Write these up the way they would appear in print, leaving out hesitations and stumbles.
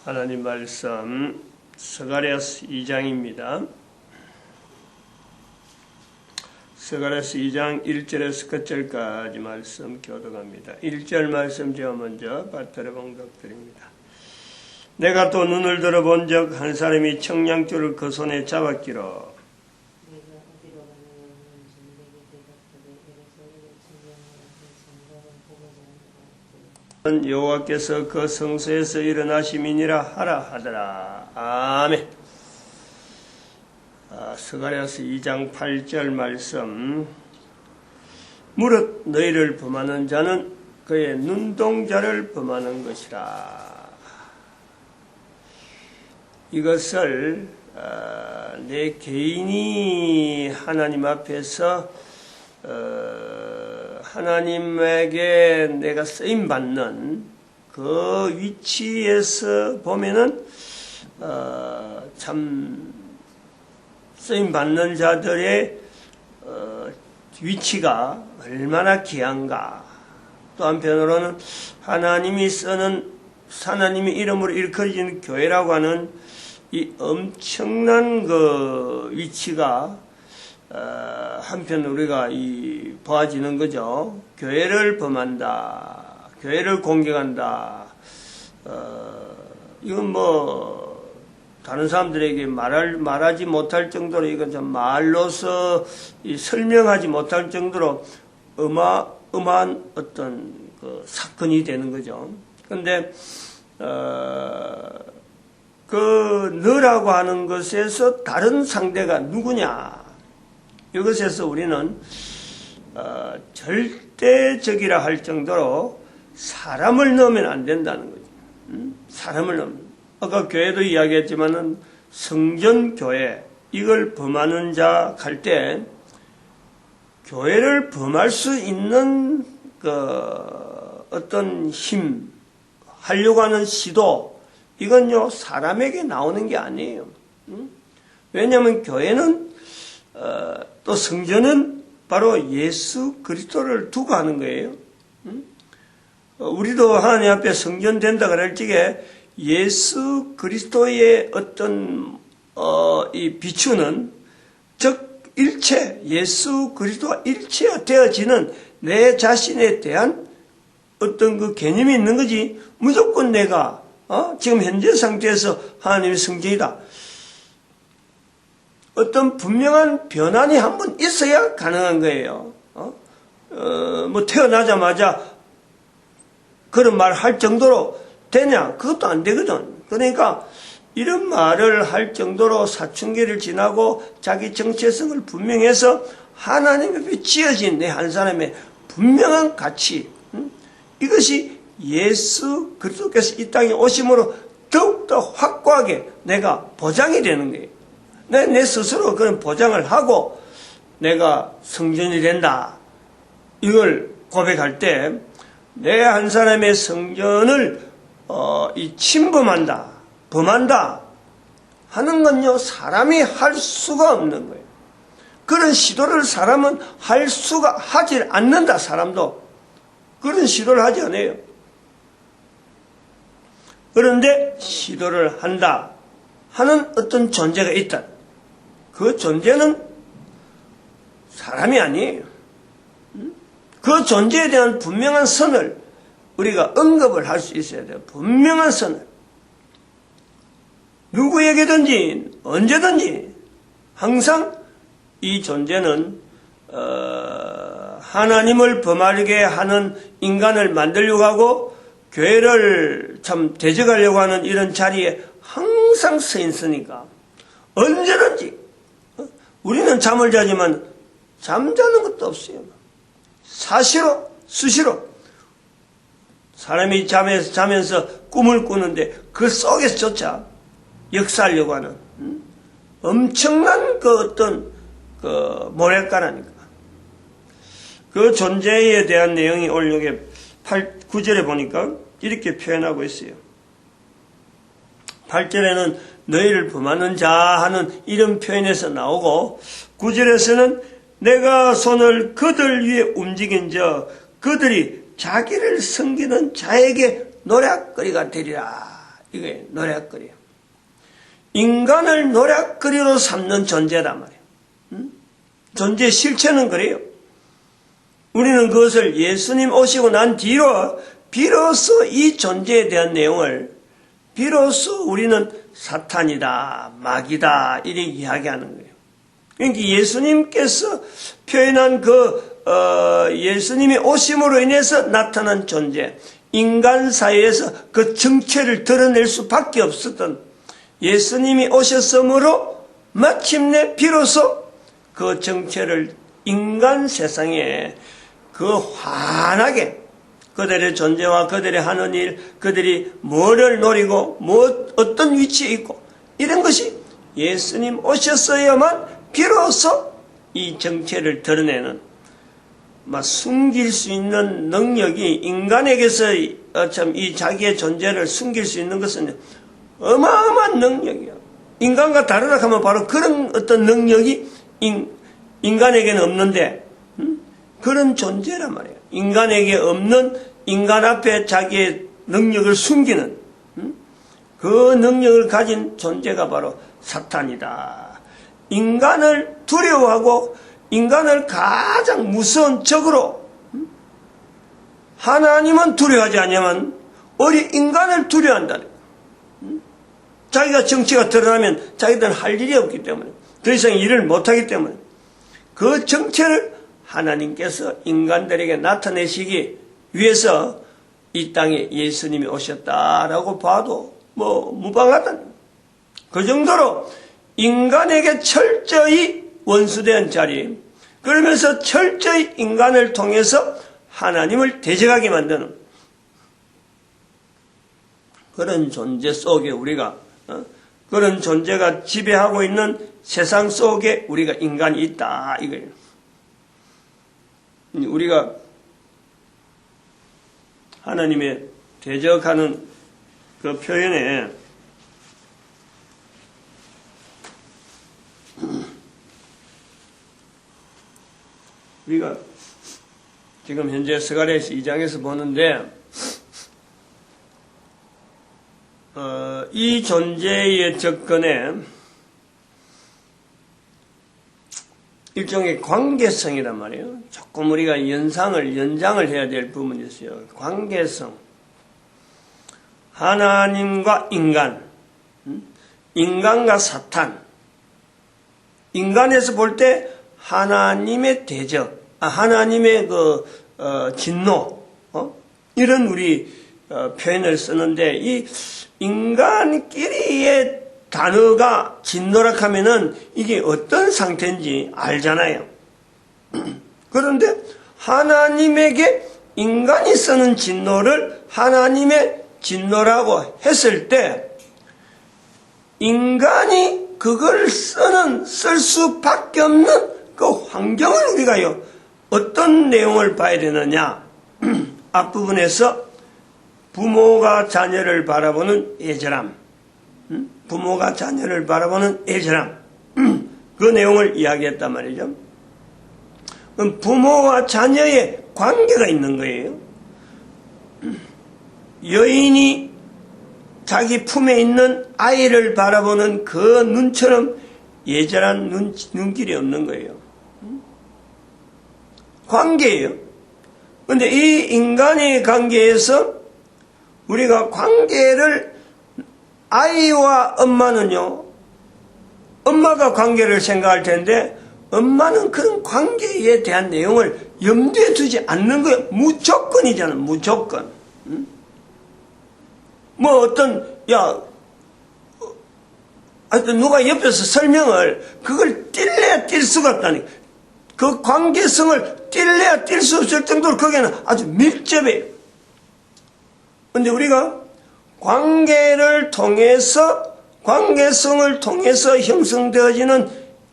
하나님 말씀 스가랴서 2장입니다. 스가랴서 2장 1절에서 끝절까지 말씀 교독합니다. 1절 말씀 제가 먼저 받들어 봉독드립니다. 내가 또 눈을 들어본 적 한 사람이 청량줄을 그 손에 잡았기로 여호와께서 그 성소에서 일어나심이니라 하라 하더라. 아멘. 스가랴서 2장 8절 말씀. 무릇 너희를 범하는 자는 그의 눈동자를 범하는 것이라. 이것을 내 개인이 하나님 앞에서 하나님에게 내가 쓰임받는 그 위치에서 보면은 참 쓰임받는 자들의 위치가 얼마나 귀한가. 또 한편으로는 하나님이 이름으로 일컬어진 교회라고 하는 이 엄청난 그 위치가 한편 우리가 보아지는 거죠. 교회를 범한다. 교회를 공격한다. 이건 다른 사람들에게 말하지 못할 정도로, 이건 좀 말로서 설명하지 못할 정도로 어마어마한 어떤 그 사건이 되는 거죠. 근데, 너라고 하는 것에서 다른 상대가 누구냐? 이것에서 우리는 절대적이라 할 정도로 사람을 넣으면 안 된다는 거죠. 사람을 넣으면. 아까 교회도 이야기했지만은 성전교회, 이걸 범하는 자 갈 때 교회를 범할 수 있는 어떤 힘, 하려고 하는 시도, 이건요 사람에게 나오는 게 아니에요. 왜냐하면 교회는 또 성전은 바로 예수 그리스도를 두고 하는 거예요. 우리도 하나님 앞에 성전 된다 그럴 적에 예수 그리스도의 어떤 이 비추는, 즉 일체 예수 그리스도와 일체되어지는 내 자신에 대한 어떤 그 개념이 있는 거지. 무조건 내가 지금 현재 상태에서 하나님의 성전이다. 어떤 분명한 변환이 한번 있어야 가능한 거예요. 태어나자마자 그런 말 할 정도로 되냐? 그것도 안 되거든. 그러니까 이런 말을 할 정도로 사춘기를 지나고 자기 정체성을 분명해서 하나님 앞에 지어진 내 한 사람의 분명한 가치, 이것이 예수 그리스도께서 이 땅에 오심으로 더욱더 확고하게 내가 보장이 되는 거예요. 내 스스로 그런 보장을 하고 내가 성전이 된다. 이걸 고백할 때 내 한 사람의 성전을 침범한다, 범한다 하는 건요 사람이 할 수가 없는 거예요. 그런 시도를 사람은 하지 않는다. 사람도 그런 시도를 하지 않아요. 그런데 시도를 한다 하는 어떤 존재가 있다. 그 존재는 사람이 아니에요. 그 존재에 대한 분명한 선을 우리가 언급을 할 수 있어야 돼요. 분명한 선을. 누구에게든지 언제든지 항상 이 존재는 하나님을 범하게 하는 인간을 만들려고 하고 교회를 참 대적하려고 하는 이런 자리에 항상 서 있으니까 언제든지 우리는 잠을 자지만 잠자는 것도 없어요. 사시로 수시로 사람이 자면서 꿈을 꾸는데 그 속에서조차 역사하려고 하는 엄청난 뭐랄까라니까 그 존재에 대한 내용이 오늘 여기 9절에 보니까 이렇게 표현하고 있어요. 8절에는 너희를 범하는 자 하는 이런 표현에서 나오고 9절에서는 내가 손을 그들 위에 움직인 그들이 자기를 섬기는 자에게 노략거리가 되리라. 이게 노략거리예요. 인간을 노략거리로 삼는 존재란 말이에요. 존재 실체는 그래요. 우리는 그것을 예수님 오시고 난 뒤로 비로소 이 존재에 대한 내용을 비로소 우리는 사탄이다, 마귀다 이렇게 이야기하는 거예요. 그러니까 예수님께서 표현한 예수님이 오심으로 인해서 나타난 존재, 인간 사회에서 그 정체를 드러낼 수밖에 없었던 예수님이 오셨으므로 마침내 비로소 그 정체를 인간 세상에 환하게 그들의 존재와 그들의 하는 일, 그들이 뭐를 노리고 어떤 위치에 있고 이런 것이 예수님 오셨어야만 비로소 이 정체를 드러내는 숨길 수 있는 능력이 인간에게서 참 이 자기의 존재를 숨길 수 있는 것은 어마어마한 능력이야. 인간과 다르다 하면 바로 그런 어떤 능력이 인간에게는 없는데 그런 존재란 말이에요. 인간에게 없는 인간 앞에 자기의 능력을 숨기는 그 능력을 가진 존재가 바로 사탄이다. 인간을 두려워하고 인간을 가장 무서운 적으로 하나님은 두려워하지 않냐면 우리 인간을 두려워한다는 자기가 정체가 드러나면 자기들은 할 일이 없기 때문에 더 이상 일을 못하기 때문에 그 정체를 하나님께서 인간들에게 나타내시기 위해서 이 땅에 예수님이 오셨다라고 봐도 무방하다는 그 정도로 인간에게 철저히 원수된 자리, 그러면서 철저히 인간을 통해서 하나님을 대적하게 만드는 그런 존재 속에 우리가 그런 존재가 지배하고 있는 세상 속에 우리가 인간이 있다 이거예요. 우리가 하나님의 대적하는 그 표현에 우리가 지금 현재 스가랴서 2장에서 보는데 이 존재의 접근에 일종의 관계성이란 말이에요. 조금 우리가 연장을 해야 될 부분이 있어요. 관계성. 하나님과 인간, 인간과 사탄. 인간에서 볼 때 하나님의 대적, 하나님의 진노, 이런 우리 표현을 쓰는데 이 인간끼리의 단어가 진노라 하면은 이게 어떤 상태인지 알잖아요. 그런데 하나님에게 인간이 쓰는 진노를 하나님의 진노라고 했을 때 인간이 그걸 쓸 수밖에 없는 그 환경을 우리가요 어떤 내용을 봐야 되느냐. 앞부분에서 부모가 자녀를 바라보는 애절함, 부모가 자녀를 바라보는 애절함, 그 내용을 이야기했단 말이죠. 그럼 부모와 자녀의 관계가 있는 거예요. 여인이 자기 품에 있는 아이를 바라보는 그 눈처럼 예절한 눈길이 없는 거예요. 관계예요. 그런데 이 인간의 관계에서 우리가 관계를 아이와 엄마는요, 엄마가 관계를 생각할 텐데 엄마는 그런 관계에 대한 내용을 염두에 두지 않는 거예요. 무조건이잖아, 무조건. 하여튼 누가 옆에서 설명을 그걸 뛸래야 뛸 수가 없다니. 그 관계성을 뛸래야 뛸 수 없을 정도로 거기에는 아주 밀접해요. 근데 우리가 관계성을 통해서 형성되어지는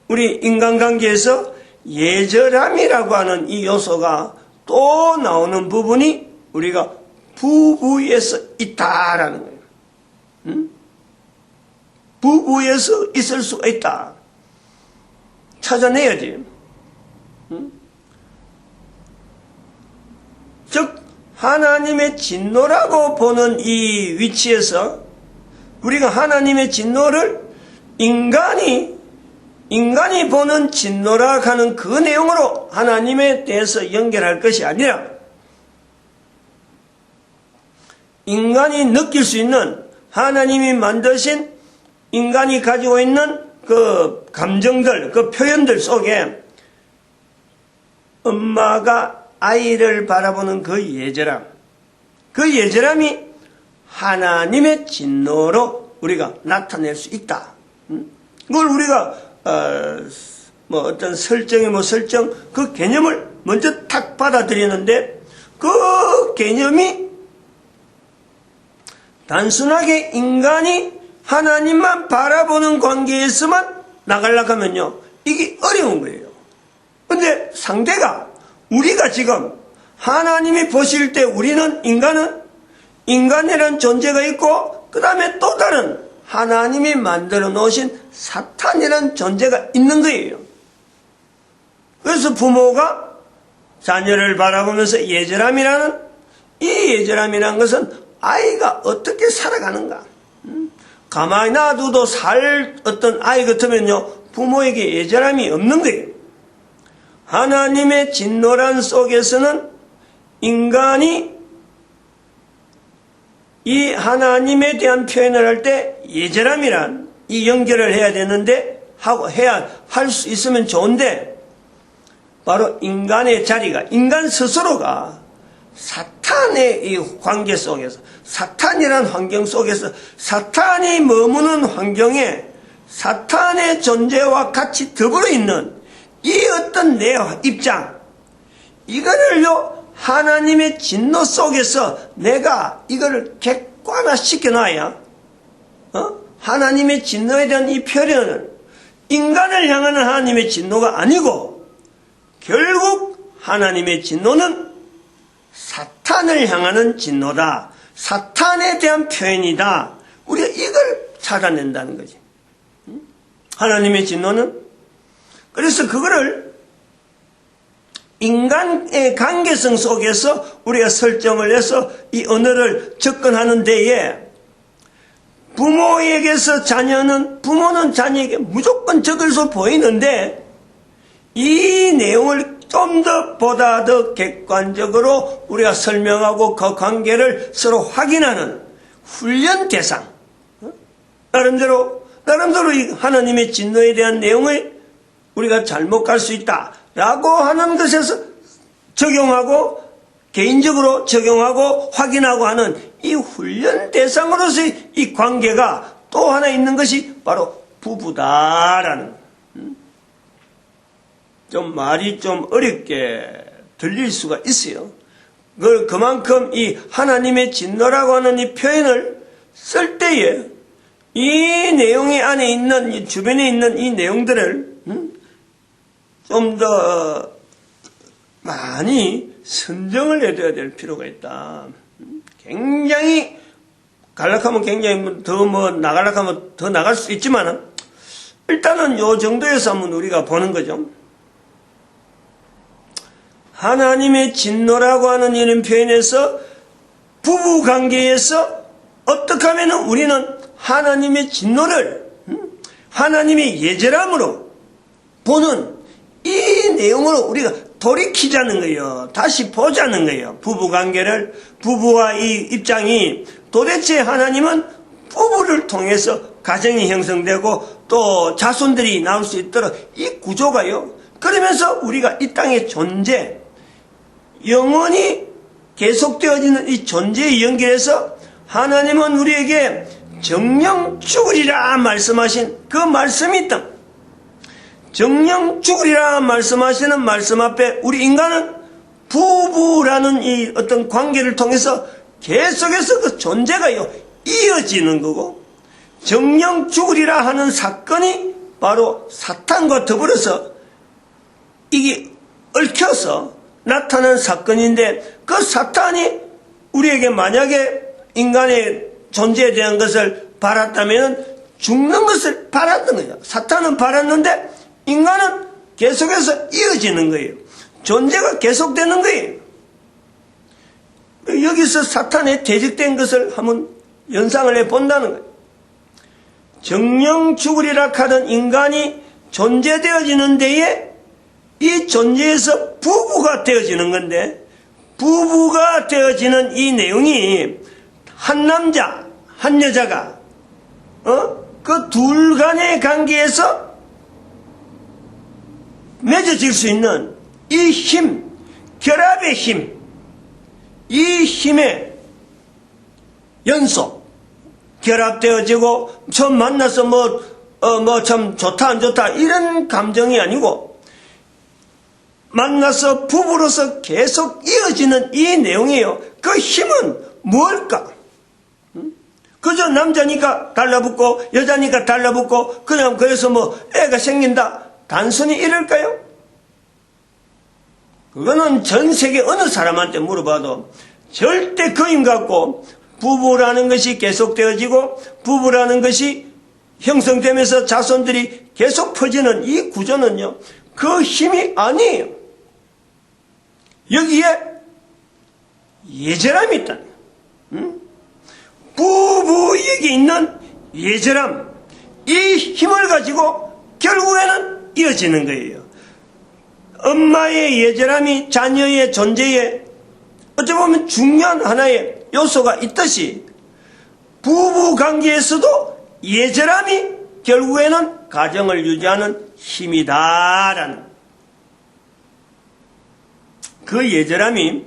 우리 인간관계에서 예절함이라고 하는 이 요소가 또 나오는 부분이 우리가 부부에서 있다라는 거예요. 부부에서 있을 수가 있다. 찾아내야지. 즉 하나님의 진노라고 보는 이 위치에서 우리가 하나님의 진노를 인간이 보는 진노라 하는 그 내용으로 하나님에 대해서 연결할 것이 아니라 인간이 느낄 수 있는 하나님이 만드신 인간이 가지고 있는 그 감정들, 그 표현들 속에 엄마가 아이를 바라보는 그 예절함, 그 예절함이 하나님의 진노로 우리가 나타낼 수 있다. 그걸 우리가 어떤 설정 그 개념을 먼저 탁 받아들이는데 그 개념이 단순하게 인간이 하나님만 바라보는 관계에서만 나가려고 하면요, 이게 어려운 거예요. 근데 상대가 우리가 지금 하나님이 보실 때 우리는 인간이라는 존재가 있고 그 다음에 또 다른 하나님이 만들어 놓으신 사탄이라는 존재가 있는 거예요. 그래서 부모가 자녀를 바라보면서 예절함이라는 이 예절함이라는 것은 아이가 어떻게 살아가는가, 가만히 놔둬도 살 어떤 아이 같으면요 부모에게 예절함이 없는 거예요. 하나님의 진노란 속에서는 인간이 이 하나님에 대한 표현을 할 때 예절함이란 이 연결을 해야 되는데 할 수 있으면 좋은데 바로 인간의 자리가 인간 스스로가 사탄의 이 관계 속에서 사탄이란 환경 속에서 사탄이 머무는 환경에 사탄의 존재와 같이 더불어 있는 이 어떤 내 입장 이거를요 하나님의 진노 속에서 내가 이거를 객관화시켜 놔야 하나님의 진노에 대한 이 표현은 인간을 향하는 하나님의 진노가 아니고 결국 하나님의 진노는 사탄을 향하는 진노다. 사탄에 대한 표현이다. 우리가 이걸 찾아낸다는 거지. 하나님의 진노는 그래서 그거를 인간의 관계성 속에서 우리가 설정을 해서 이 언어를 접근하는 데에 부모는 자녀에게 무조건 적을서 보이는데 이 내용을 좀 보다 더 객관적으로 우리가 설명하고 그 관계를 서로 확인하는 훈련 대상. 나름대로 이 하나님의 진노에 대한 내용을 우리가 잘못 갈 수 있다라고 하는 것에서 적용하고 개인적으로 적용하고 확인하고 하는 이 훈련 대상으로서의 이 관계가 또 하나 있는 것이 바로 부부다라는 좀 말이 좀 어렵게 들릴 수가 있어요. 그만큼 이 하나님의 진노라고 하는 이 표현을 쓸 때에 이 내용이 안에 있는 이 주변에 있는 이 내용들을 좀 더 많이 선정을 해둬야 될 필요가 있다. 굉장히 가려하면 굉장히 더 나가려고 하면 더 나갈 수 있지만은 일단은 요 정도에서 한번 우리가 보는 거죠. 하나님의 진노라고 하는 이런 표현에서 부부 관계에서 어떻게 하면 우리는 하나님의 진노를 하나님의 예절함으로 보는 이 내용으로 우리가 돌이키자는 거예요. 다시 보자는 거예요. 부부 관계를, 부부와 이 입장이 도대체 하나님은 부부를 통해서 가정이 형성되고 또 자손들이 나올 수 있도록 이 구조가요. 그러면서 우리가 이 땅의 존재, 영원히 계속되어지는 이 존재에 연결해서 하나님은 우리에게 정령 죽으리라 말씀하신 그 말씀이 있다. 정령 죽으리라 말씀하시는 말씀 앞에 우리 인간은 부부라는 이 어떤 관계를 통해서 계속해서 그 존재가요 이어지는 거고, 정령 죽으리라 하는 사건이 바로 사탄과 더불어서 이게 얽혀서 나타난 사건인데, 그 사탄이 우리에게 만약에 인간의 존재에 대한 것을 바랐다면 죽는 것을 바랐던 거예요. 사탄은 바랐는데 인간은 계속해서 이어지는 거예요. 존재가 계속되는 거예요. 여기서 사탄에 대적된 것을 한번 연상을 해본다는 거예요. 정령 죽으리라 하던 인간이 존재되어지는 데에 이 존재에서 부부가 되어지는 건데, 부부가 되어지는 이 내용이 한 남자, 한 여자가 그 둘 간의 관계에서 맺어질 수 있는 이 힘, 결합의 힘, 이 힘의 연속, 결합되어지고 처음 만나서 참 좋다 안 좋다 이런 감정이 아니고 만나서 부부로서 계속 이어지는 이 내용이에요. 그 힘은 뭘까? 그저 남자니까 달라붙고 여자니까 달라붙고 그냥 그래서 애가 생긴다. 단순히 이럴까요? 그거는 전 세계 어느 사람한테 물어봐도 절대 그 힘 갖고 부부라는 것이 계속되어지고 부부라는 것이 형성되면서 자손들이 계속 퍼지는 이 구조는요, 그 힘이 아니에요. 여기에 예절함이 있다. 부부에게 있는 예절함, 이 힘을 가지고 결국에는 이어지는 거예요. 엄마의 예절함이 자녀의 존재에 어찌 보면 중요한 하나의 요소가 있듯이 부부 관계에서도 예절함이 결국에는 가정을 유지하는 힘이다라는, 그 예절함이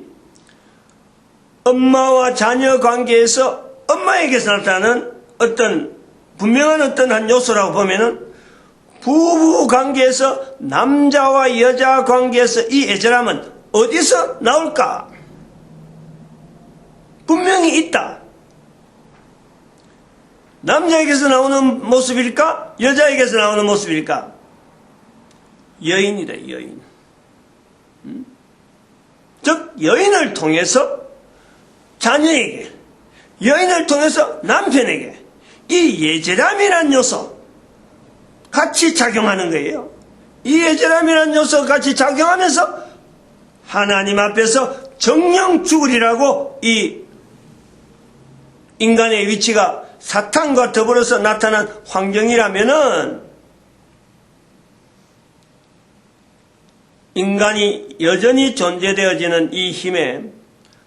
엄마와 자녀 관계에서 엄마에게서 나타나는 어떤 분명한 어떤 한 요소라고 보면은 부부 관계에서 남자와 여자 관계에서 이 예절함은 어디서 나올까? 분명히 있다. 남자에게서 나오는 모습일까? 여자에게서 나오는 모습일까? 여인이다, 여인. 즉 여인을 통해서 자녀에게, 여인을 통해서 남편에게 이 예절함이라는 요소 같이 작용하는 거예요. 이 예절함이라는 요소가 같이 작용하면서 하나님 앞에서 정령 죽으리라고 이 인간의 위치가 사탄과 더불어서 나타난 환경이라면은 인간이 여전히 존재되어지는 이 힘에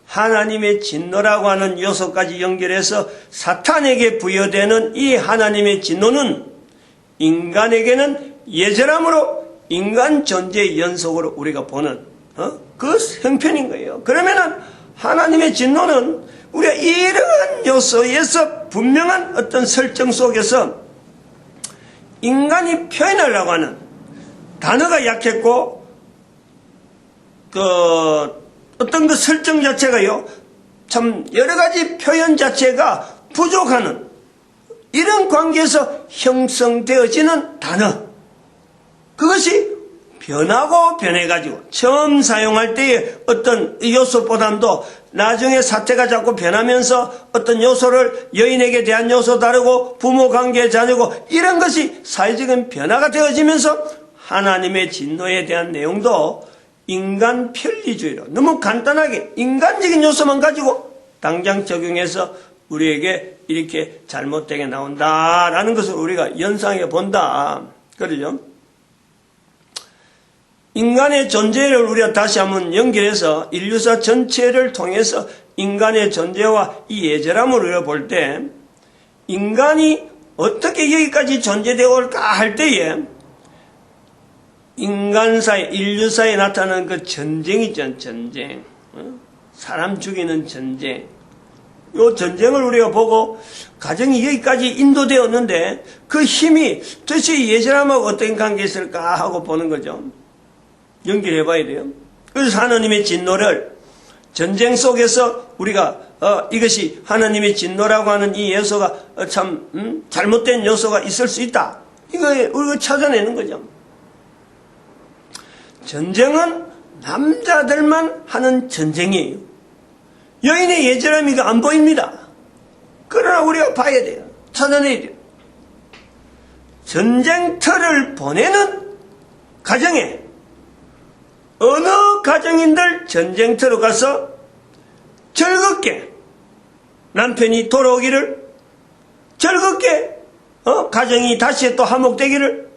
하나님의 진노라고 하는 요소까지 연결해서 사탄에게 부여되는 이 하나님의 진노는 인간에게는 예절함으로 인간 존재의 연속으로 우리가 보는 그 형편인 거예요. 그러면은 하나님의 진노는 우리가 이런 요소에서 분명한 어떤 설정 속에서 인간이 표현하려고 하는 단어가 약했고 어떤 그 설정 자체가요, 참 여러 가지 표현 자체가 부족하는 이런 관계에서 형성되어지는 단어, 그것이 변하고 변해가지고 처음 사용할 때의 어떤 요소보다도 나중에 사태가 자꾸 변하면서 어떤 요소를 여인에게 대한 요소 다르고 부모 관계 자녀고 이런 것이 사회적인 변화가 되어지면서 하나님의 진노에 대한 내용도 인간 편리주의로 너무 간단하게 인간적인 요소만 가지고 당장 적용해서 우리에게 이렇게 잘못되게 나온다라는 것을 우리가 연상해 본다. 그러죠? 인간의 존재를 우리가 다시 한번 연결해서 인류사 전체를 통해서 인간의 존재와 이 예절함을 우리가 볼 때 인간이 어떻게 여기까지 존재되어 올까 할 때에 인간사회, 인류사에 나타나는 그 전쟁이죠, 전쟁. 사람 죽이는 전쟁. 이 전쟁을 우리가 보고 가정이 여기까지 인도되었는데 그 힘이 도대체 예절함하고 어떤 관계가 있을까 하고 보는 거죠. 연결해 봐야 돼요. 그래서 하나님의 진노를 전쟁 속에서 우리가 이것이 하나님의 진노라고 하는 이 요소가 참 잘못된 요소가 있을 수 있다. 이거 우리가 찾아내는 거죠. 전쟁은 남자들만 하는 전쟁이에요. 여인의 예절함이 안 보입니다. 그러나 우리가 봐야 돼요. 찾아내야 돼요. 전쟁터를 보내는 가정에 어느 가정인들 전쟁터로 가서 즐겁게 남편이 돌아오기를 즐겁게 가정이 다시 또 화목되기를,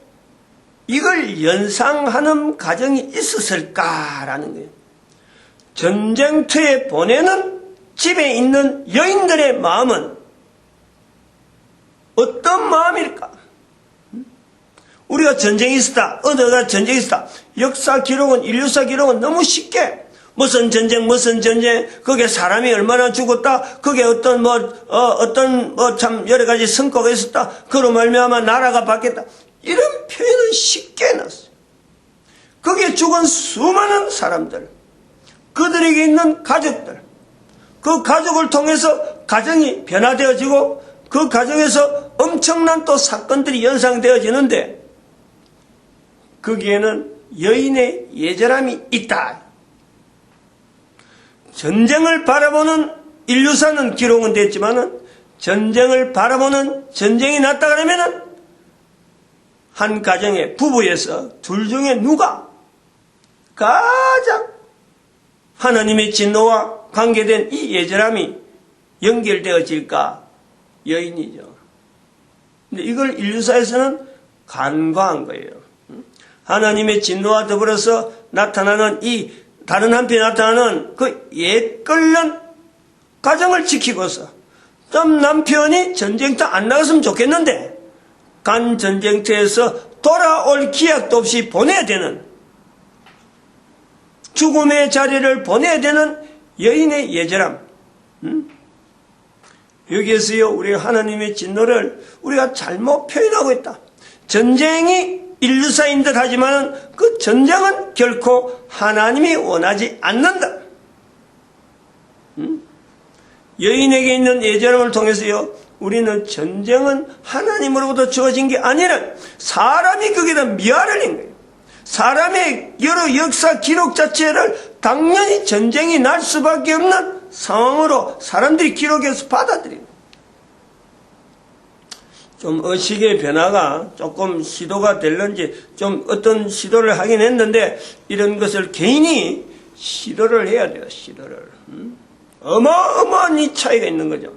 이걸 연상하는 가정이 있었을까라는 거예요. 전쟁터에 보내는 집에 있는 여인들의 마음은 어떤 마음일까? 우리가 전쟁이 있었다, 어디가 전쟁이 있었다, 역사 기록은, 인류사 기록은 너무 쉽게 무슨 전쟁, 거기에 사람이 얼마나 죽었다, 거기에 어떤 참 여러 가지 성과가 있었다, 그로 말미암아 나라가 바뀌었다, 이런 표현은 쉽게 해놨어요. 거기에 죽은 수많은 사람들, 그들에게 있는 가족들, 그 가족을 통해서 가정이 변화되어지고 그 가정에서 엄청난 또 사건들이 연상되어지는데, 거기에는 여인의 예절함이 있다. 전쟁을 바라보는 인류사는 기록은 됐지만은, 전쟁을 바라보는, 전쟁이 났다 그러면은 한 가정의 부부에서 둘 중에 누가 가장 하나님의 진노와 관계된 이 예절함이 연결되어질까? 여인이죠. 근데 이걸 인류사에서는 간과한 거예요. 하나님의 진노와 더불어서 나타나는 이 다른 한편에 나타나는 그 옛 끓는 가정을 지키고서 좀 남편이 전쟁터 안 나갔으면 좋겠는데 간 전쟁터에서 돌아올 기약도 없이 보내야 되는, 죽음의 자리를 보내야 되는 여인의 예절함. 여기에서요, 우리 하나님의 진노를 우리가 잘못 표현하고 있다. 전쟁이 인류사인 듯 하지만 그 전쟁은 결코 하나님이 원하지 않는다. 여인에게 있는 예절함을 통해서요, 우리는 전쟁은 하나님으로부터 주어진 게 아니라 사람이 거기다 미화를 한 거예요. 사람의 여러 역사 기록 자체를 당연히 전쟁이 날 수밖에 없는 상황으로 사람들이 기록해서 받아들여요. 좀 의식의 변화가 조금 시도가 될런지 좀 어떤 시도를 하긴 했는데, 이런 것을 개인이 시도를 해야 돼요. 시도를. 어마어마한 이 차이가 있는 거죠.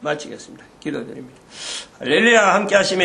마치겠습니다. 기도드립니다. 할렐루야. 함께 하시면